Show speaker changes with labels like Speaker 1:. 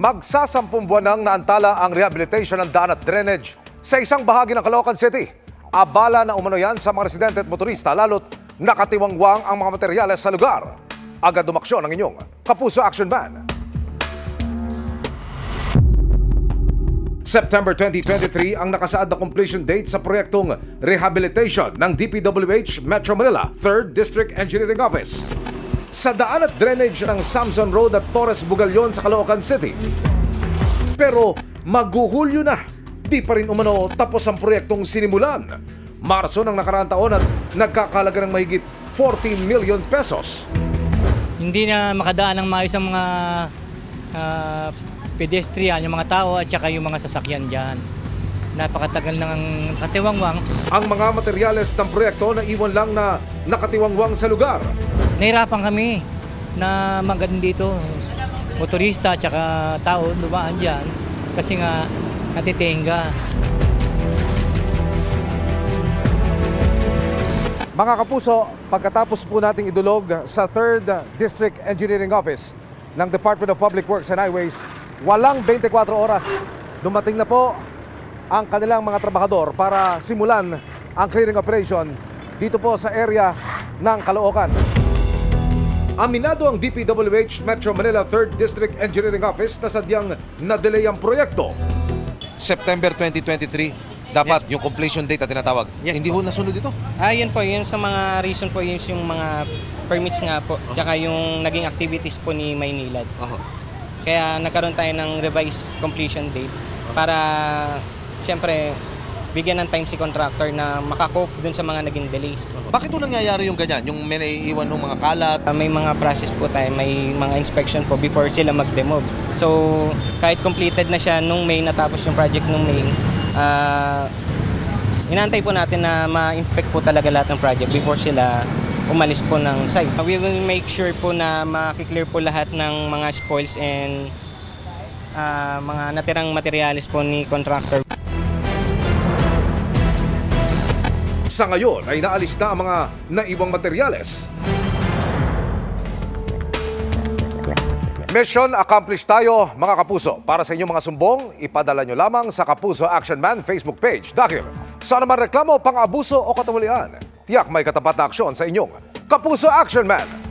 Speaker 1: Magsasampung buwan nang naantala ang rehabilitation ng daan at drainage sa isang bahagi ng Caloocan City. Abala na umano yan sa mga residente at motorista lalo't nakatiwangwang ang mga materyales sa lugar. Agad dumaksyon ang inyong Kapuso Action Man. September 2023 ang nakasaad na completion date sa proyektong rehabilitation ng DPWH Metro Manila 3rd District Engineering Office sa daan at drainage ng Samson Road at Torres Bugalyon sa Caloocan City. Pero maghuhulyo na, di pa rin umano tapos ang proyektong sinimulan. Marso ng nakaraang taon at nagkakalaga ng mahigit 14 million pesos.
Speaker 2: Hindi na makadaan ng maayos ang mga pedestrian, yung mga tao at saka yung mga sasakyan dyan. Napakatagal ng nakatiwangwang. Ang
Speaker 1: mga materyales ng proyekto na iwan lang na nakatiwangwang sa lugar.
Speaker 2: Nahirapan kami na magandang dito. Motorista at saka tao dumaan dyan kasi nga natitenga.
Speaker 1: Mga kapuso, pagkatapos po nating idulog sa 3rd District Engineering Office ng Department of Public Works and Highways, walang 24 oras. Dumating na po ang kanilang mga trabahador para simulan ang clearing operation dito po sa area ng Caloocan. Aminado ang DPWH Metro Manila 3rd District Engineering Office na sadyang na-delay ang proyekto.
Speaker 3: September 2023, dapat yung completion date na tinatawag. Hindi ho nasunod ito?
Speaker 4: Yun po, yun sa mga reason po, yun yung mga permits nga po, tsaka yung naging activities po ni Maynilad. Kaya nagkaroon tayo ng revised completion date para siyempre bigyan ng time si contractor na makakope dun sa mga naging delays.
Speaker 3: Bakit ito nangyayari yung ganyan? Yung may naiiwan ng mga kalat?
Speaker 4: May mga process po tayo, may mga inspection po before sila mag-demove. So kahit completed na siya nung May, natapos yung project nung May, inaantay po natin na ma-inspect po talaga lahat ng project before sila umalis po ng site. We will make sure po na makiklear po lahat ng mga spoils and mga natirang materyales po ni contractor.
Speaker 1: Sa ngayon ay naalis na ang mga naiwang materyales. Mission accomplished tayo, mga kapuso. Para sa inyong mga sumbong, ipadala nyo lamang sa Kapuso Action Man Facebook page. Dahil sa naman reklamo, pang-abuso o katuwalian, tiyak may katapat na aksyon sa inyong Kapuso Action Man.